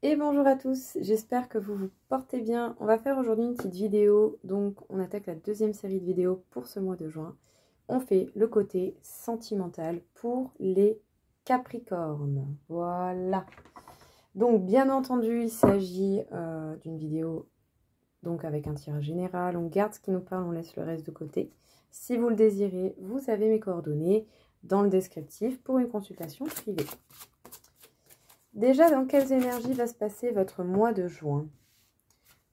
Et bonjour à tous, j'espère que vous vous portez bien. On va faire aujourd'hui une petite vidéo, donc on attaque la deuxième série de vidéos pour ce mois de juin. On fait le côté sentimental pour les Capricornes. Voilà. Donc bien entendu, il s'agit d'une vidéo donc avec un tirage général. On garde ce qui nous parle, on laisse le reste de côté. Si vous le désirez, vous avez mes coordonnées dans le descriptif pour une consultation privée. Déjà, dans quelles énergies va se passer votre mois de juin?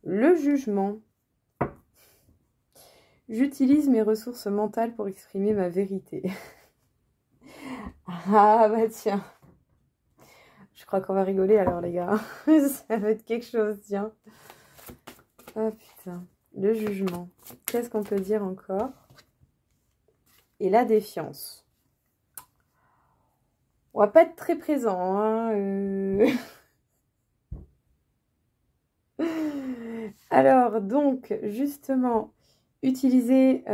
Le jugement. J'utilise mes ressources mentales pour exprimer ma vérité. Ah bah tiens. Je crois qu'on va rigoler alors les gars. Ça va être quelque chose, tiens. Oh putain. Le jugement. Qu'est-ce qu'on peut dire encore? Et la défiance. On va pas être très présent, hein. Alors, donc, justement, utiliser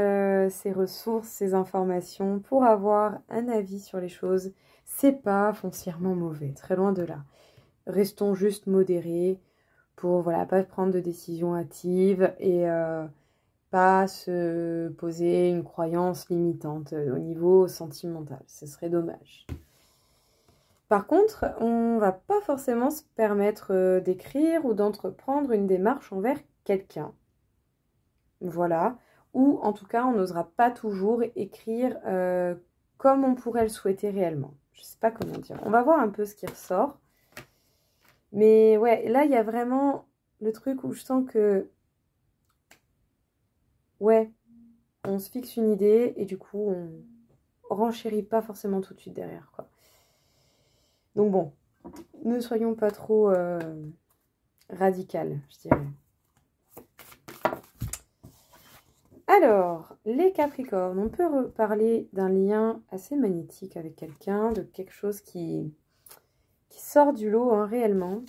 ces ressources, ces informations pour avoir un avis sur les choses, c'est pas foncièrement mauvais, très loin de là. Restons juste modérés pour, voilà, pas prendre de décisions hâtives et pas se poser une croyance limitante au niveau sentimental. Ce serait dommage. Par contre, on va pas forcément se permettre d'écrire ou d'entreprendre une démarche envers quelqu'un. Voilà. Ou en tout cas, on n'osera pas toujours écrire comme on pourrait le souhaiter réellement. Je sais pas comment dire. On va voir un peu ce qui ressort. Mais ouais, là, il y a vraiment le truc où je sens que... Ouais, on se fixe une idée et du coup, on renchérit pas forcément tout de suite derrière, quoi. Donc bon, ne soyons pas trop radical, je dirais. Alors, les Capricornes, on peut parler d'un lien assez magnétique avec quelqu'un, de quelque chose qui sort du lot hein, réellement.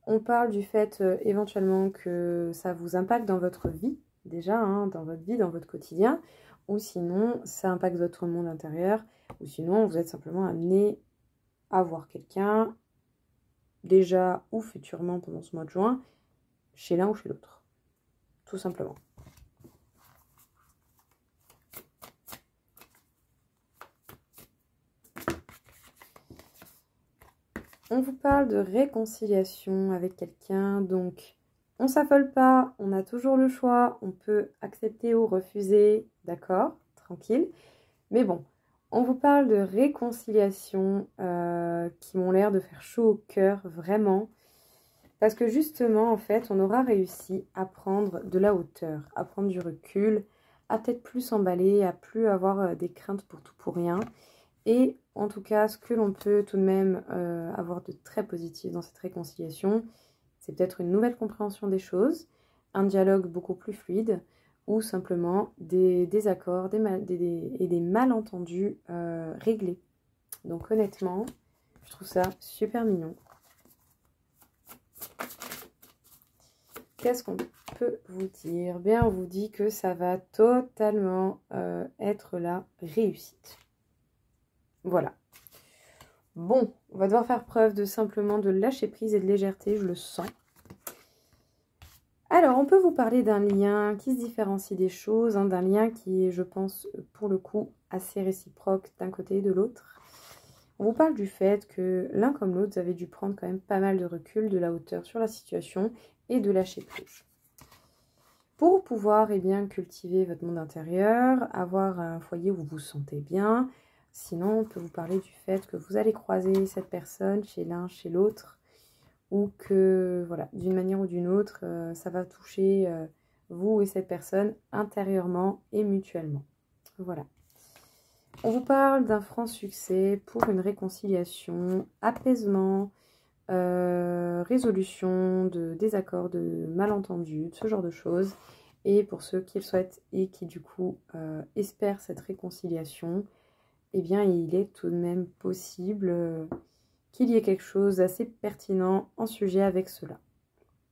On parle du fait éventuellement que ça vous impacte dans votre vie, déjà, hein, dans votre vie, dans votre quotidien, ou sinon ça impacte votre monde intérieur, ou sinon vous êtes simplement amené à voir quelqu'un, déjà ou futurement pendant ce mois de juin, chez l'un ou chez l'autre, tout simplement. On vous parle de réconciliation avec quelqu'un, donc on ne s'affole pas, on a toujours le choix, on peut accepter ou refuser, d'accord, tranquille. Mais bon, on vous parle de réconciliation qui m'ont l'air de faire chaud au cœur, vraiment. Parce que justement, en fait, on aura réussi à prendre de la hauteur, à prendre du recul, à peut-être plus s'emballer, à plus avoir des craintes pour tout pour rien. Et en tout cas, ce que l'on peut tout de même avoir de très positif dans cette réconciliation, c'est peut-être une nouvelle compréhension des choses, un dialogue beaucoup plus fluide, ou simplement des désaccords et des malentendus réglés. Donc honnêtement, je trouve ça super mignon. Qu'est-ce qu'on peut vous dire? Bien, on vous dit que ça va totalement être la réussite. Voilà. Bon, on va devoir faire preuve de simplement de lâcher prise et de légèreté, je le sens. Alors, on peut vous parler d'un lien qui se différencie des choses, hein, d'un lien qui est, je pense, pour le coup, assez réciproque d'un côté et de l'autre. On vous parle du fait que l'un comme l'autre, vous avez dû prendre quand même pas mal de recul, de la hauteur sur la situation et de lâcher prise. Pour pouvoir bien, cultiver votre monde intérieur, avoir un foyer où vous vous sentez bien. Sinon, on peut vous parler du fait que vous allez croiser cette personne chez l'un, chez l'autre, ou que, voilà, d'une manière ou d'une autre, ça va toucher vous et cette personne intérieurement et mutuellement. Voilà. On vous parle d'un franc succès pour une réconciliation, apaisement, résolution de désaccords, de malentendus, de ce genre de choses. Et pour ceux qui le souhaitent et qui du coup espèrent cette réconciliation, eh bien il est tout de même possible qu'il y ait quelque chose d'assez pertinent en sujet avec cela.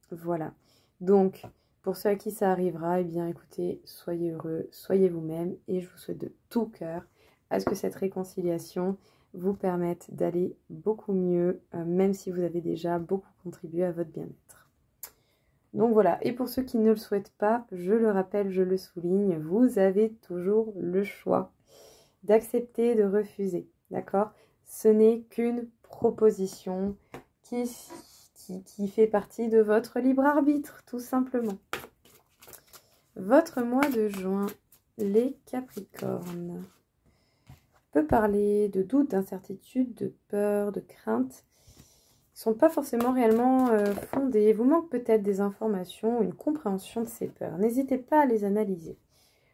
Voilà. Donc, pour ceux à qui ça arrivera, eh bien écoutez, soyez heureux, soyez vous-même et je vous souhaite de tout cœur à ce que cette réconciliation vous permettent d'aller beaucoup mieux, même si vous avez déjà beaucoup contribué à votre bien-être. Donc voilà, et pour ceux qui ne le souhaitent pas, je le rappelle, je le souligne, vous avez toujours le choix d'accepter, de refuser, d'accord? Ce n'est qu'une proposition qui fait partie de votre libre arbitre, tout simplement. Votre mois de juin, les Capricornes. On peut parler de doutes, d'incertitudes, de peur, de crainte. Ils ne sont pas forcément réellement fondés. Il vous manque peut-être des informations, une compréhension de ces peurs. N'hésitez pas à les analyser.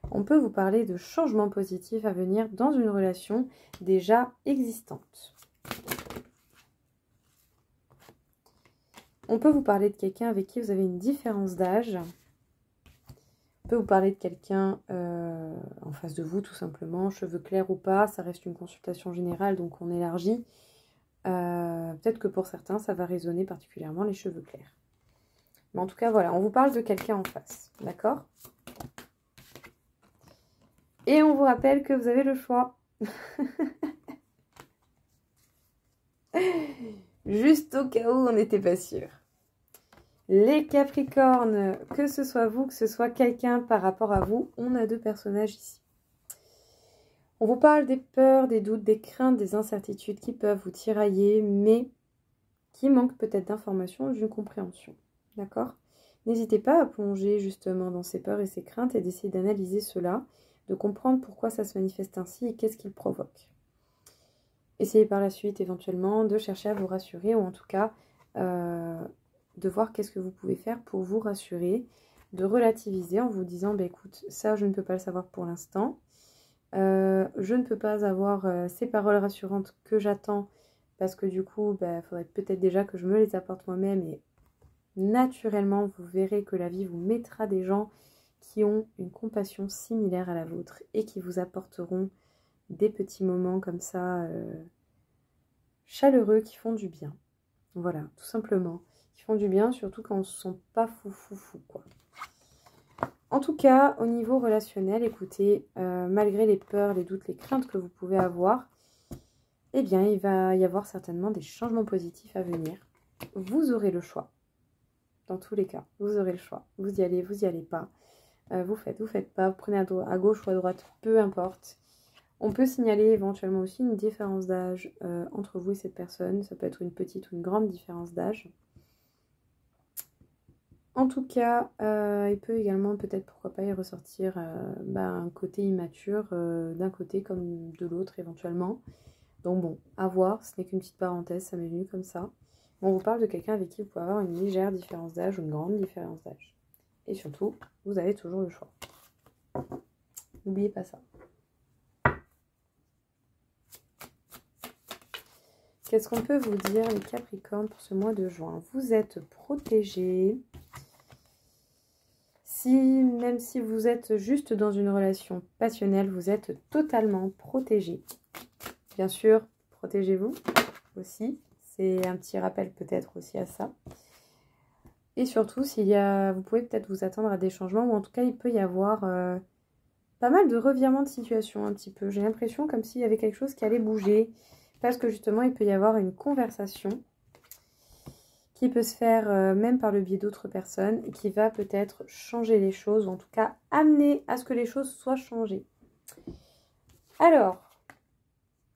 On peut vous parler de changements positifs à venir dans une relation déjà existante. On peut vous parler de quelqu'un avec qui vous avez une différence d'âge. On peut vous parler de quelqu'un en face de vous, tout simplement, cheveux clairs ou pas. Ça reste une consultation générale, donc on élargit. Peut-être que pour certains, ça va résonner particulièrement les cheveux clairs. Mais en tout cas, voilà, on vous parle de quelqu'un en face, d'accord? Et on vous rappelle que vous avez le choix. Juste au cas où on n'était pas sûr. Les Capricornes, que ce soit vous, que ce soit quelqu'un par rapport à vous, on a deux personnages ici. On vous parle des peurs, des doutes, des craintes, des incertitudes qui peuvent vous tirailler, mais qui manquent peut-être d'informations ou d'une compréhension. D'accord? N'hésitez pas à plonger justement dans ces peurs et ces craintes et d'essayer d'analyser cela, de comprendre pourquoi ça se manifeste ainsi et qu'est-ce qu'il provoque. Essayez par la suite éventuellement de chercher à vous rassurer ou en tout cas de voir qu'est-ce que vous pouvez faire pour vous rassurer, de relativiser en vous disant bah, écoute, ça je ne peux pas le savoir pour l'instant. Je ne peux pas avoir ces paroles rassurantes que j'attends parce que du coup, il faudrait peut-être déjà que je me les apporte moi-même et naturellement, vous verrez que la vie vous mettra des gens qui ont une compassion similaire à la vôtre et qui vous apporteront des petits moments comme ça chaleureux qui font du bien. Voilà, tout simplement. Qui font du bien, surtout quand on ne se sent pas fou, quoi. En tout cas, au niveau relationnel, écoutez, malgré les peurs, les doutes, les craintes que vous pouvez avoir, eh bien, il va y avoir certainement des changements positifs à venir. Vous aurez le choix. Dans tous les cas, vous aurez le choix. Vous y allez pas. Vous faites pas. Vous prenez à gauche ou à droite, peu importe. On peut signaler éventuellement aussi une différence d'âge entre vous et cette personne. Ça peut être une petite ou une grande différence d'âge. En tout cas, il peut également, peut-être, pourquoi pas, y ressortir un côté immature d'un côté comme de l'autre éventuellement. Donc bon, à voir, ce n'est qu'une petite parenthèse, ça m'est venu comme ça. On vous parle de quelqu'un avec qui vous pouvez avoir une légère différence d'âge ou une grande différence d'âge. Et surtout, vous avez toujours le choix. N'oubliez pas ça. Qu'est-ce qu'on peut vous dire, les Capricornes, pour ce mois de juin? Vous êtes protégés. Même si vous êtes juste dans une relation passionnelle, vous êtes totalement protégés. Bien sûr, protégez-vous aussi. C'est un petit rappel peut-être aussi à ça. Et surtout, vous pouvez peut-être vous attendre à des changements, ou en tout cas, il peut y avoir pas mal de revirements de situation un petit peu. J'ai l'impression comme s'il y avait quelque chose qui allait bouger, parce que justement, il peut y avoir une conversation qui peut se faire même par le biais d'autres personnes, et qui va peut-être changer les choses, ou en tout cas amener à ce que les choses soient changées. Alors,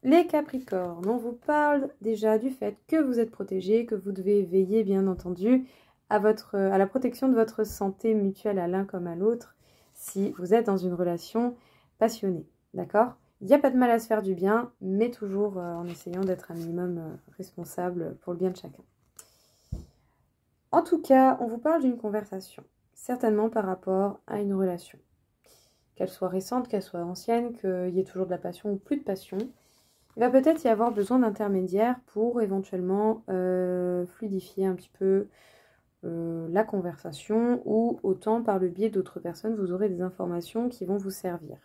les Capricornes, on vous parle déjà du fait que vous êtes protégés, que vous devez veiller bien entendu à la protection de votre santé mutuelle à l'un comme à l'autre si vous êtes dans une relation passionnée, d'accord? Il n'y a pas de mal à se faire du bien, mais toujours en essayant d'être un minimum responsable pour le bien de chacun. En tout cas, on vous parle d'une conversation, certainement par rapport à une relation. Qu'elle soit récente, qu'elle soit ancienne, qu'il y ait toujours de la passion ou plus de passion. Il va peut-être y avoir besoin d'intermédiaires pour éventuellement fluidifier un petit peu la conversation, ou autant par le biais d'autres personnes, vous aurez des informations qui vont vous servir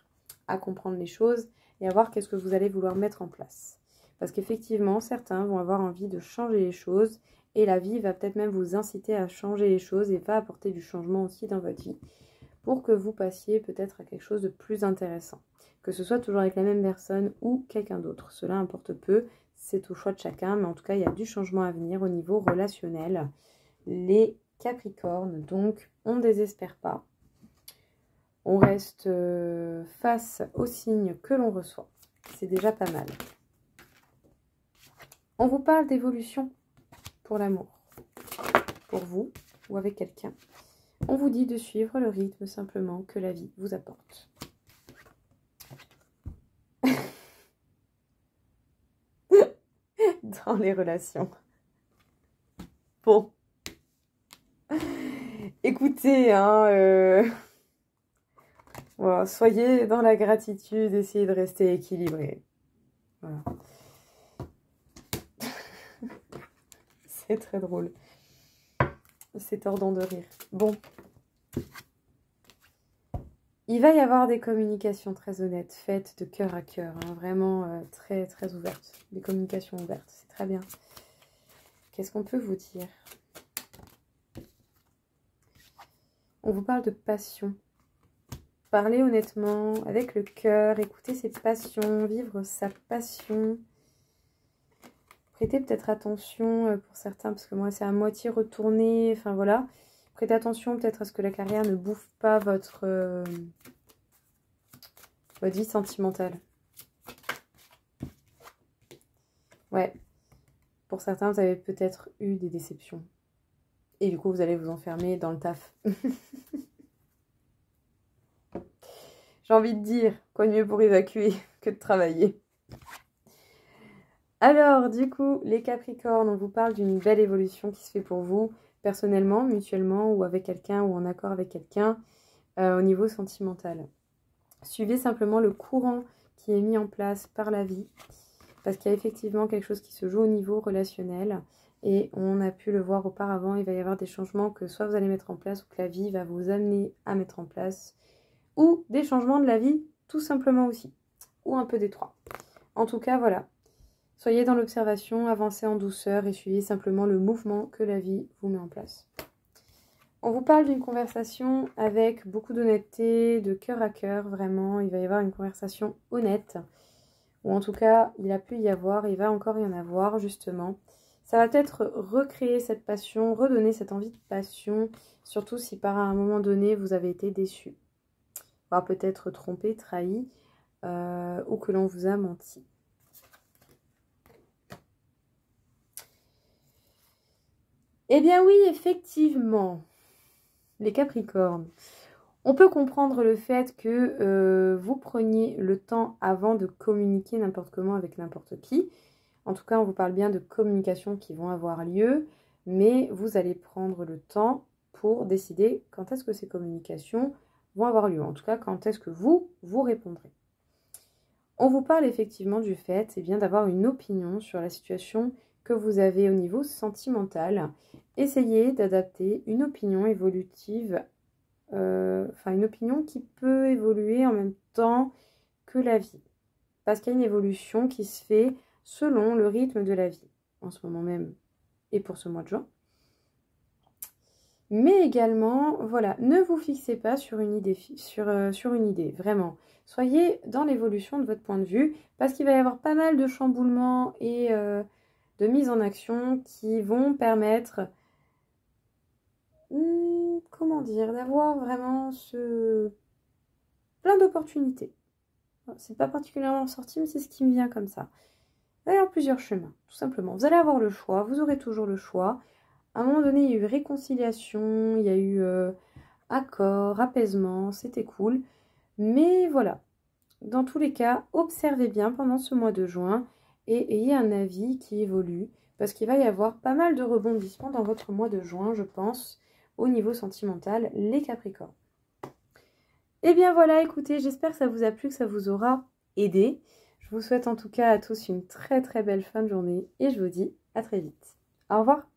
à comprendre les choses et à voir qu'est-ce que vous allez vouloir mettre en place. Parce qu'effectivement, certains vont avoir envie de changer les choses et la vie va peut-être même vous inciter à changer les choses et va apporter du changement aussi dans votre vie pour que vous passiez peut-être à quelque chose de plus intéressant. que ce soit toujours avec la même personne ou quelqu'un d'autre. Cela importe peu, c'est au choix de chacun, mais en tout cas, il y a du changement à venir au niveau relationnel. Les Capricornes, donc, on ne désespère pas. On reste face aux signes que l'on reçoit. C'est déjà pas mal. On vous parle d'évolution pour l'amour, pour vous ou avec quelqu'un. On vous dit de suivre le rythme simplement que la vie vous apporte. Dans les relations. Bon. Écoutez, voilà, soyez dans la gratitude, essayez de rester équilibré. Voilà. C'est très drôle. C'est tordant de rire. Bon. Il va y avoir des communications très honnêtes, faites de cœur à cœur, hein, vraiment très très ouvertes. Des communications ouvertes, c'est très bien. Qu'est-ce qu'on peut vous dire? On vous parle de passion. Parlez honnêtement, avec le cœur, écoutez ses passions, vivre sa passion. Prêtez peut-être attention pour certains, parce que moi c'est à moitié retourné, enfin voilà. Prêtez attention peut-être à ce que la carrière ne bouffe pas votre vie sentimentale. Ouais, pour certains vous avez peut-être eu des déceptions. Et du coup vous allez vous enfermer dans le taf. J'ai envie de dire, quoi de mieux pour évacuer que de travailler. Alors, du coup, les Capricornes, on vous parle d'une belle évolution qui se fait pour vous, personnellement, mutuellement, ou avec quelqu'un, ou en accord avec quelqu'un, au niveau sentimental. Suivez simplement le courant qui est mis en place par la vie, parce qu'il y a effectivement quelque chose qui se joue au niveau relationnel, et on a pu le voir auparavant, il va y avoir des changements que soit vous allez mettre en place, ou que la vie va vous amener à mettre en place, ou des changements de la vie, tout simplement aussi, ou un peu des trois. En tout cas, voilà. Soyez dans l'observation, avancez en douceur et suivez simplement le mouvement que la vie vous met en place. On vous parle d'une conversation avec beaucoup d'honnêteté, de cœur à cœur, vraiment. Il va y avoir une conversation honnête, ou en tout cas, il a pu y avoir, il va encore y en avoir, justement. Ça va peut-être recréer cette passion, redonner cette envie de passion, surtout si par un moment donné, vous avez été déçu, voire peut-être trompé, trahi, ou que l'on vous a menti. Eh bien oui, effectivement, les Capricornes, on peut comprendre le fait que vous preniez le temps avant de communiquer n'importe comment avec n'importe qui. En tout cas, on vous parle bien de communications qui vont avoir lieu, mais vous allez prendre le temps pour décider quand est-ce que ces communications vont avoir lieu. En tout cas, quand est-ce que vous répondrez. On vous parle effectivement du fait d'avoir une opinion sur la situation que vous avez au niveau sentimental. Essayez d'adapter une opinion évolutive, une opinion qui peut évoluer en même temps que la vie. Parce qu'il y a une évolution qui se fait selon le rythme de la vie, en ce moment même et pour ce mois de juin. Mais également, voilà, ne vous fixez pas sur une idée, sur une idée, vraiment. Soyez dans l'évolution de votre point de vue, parce qu'il va y avoir pas mal de chamboulements et de mise en action qui vont permettre, comment dire, d'avoir vraiment plein d'opportunités. C'est pas particulièrement sorti, mais c'est ce qui me vient comme ça. Il va y avoir plusieurs chemins, tout simplement. Vous allez avoir le choix, vous aurez toujours le choix. À un moment donné, il y a eu réconciliation, il y a eu accord, apaisement, c'était cool. Mais voilà, dans tous les cas, observez bien pendant ce mois de juin et ayez un avis qui évolue. Parce qu'il va y avoir pas mal de rebondissements dans votre mois de juin, je pense, au niveau sentimental, les Capricornes. Et bien voilà, écoutez, j'espère que ça vous a plu, que ça vous aura aidé. Je vous souhaite en tout cas à tous une très très belle fin de journée et je vous dis à très vite. Au revoir.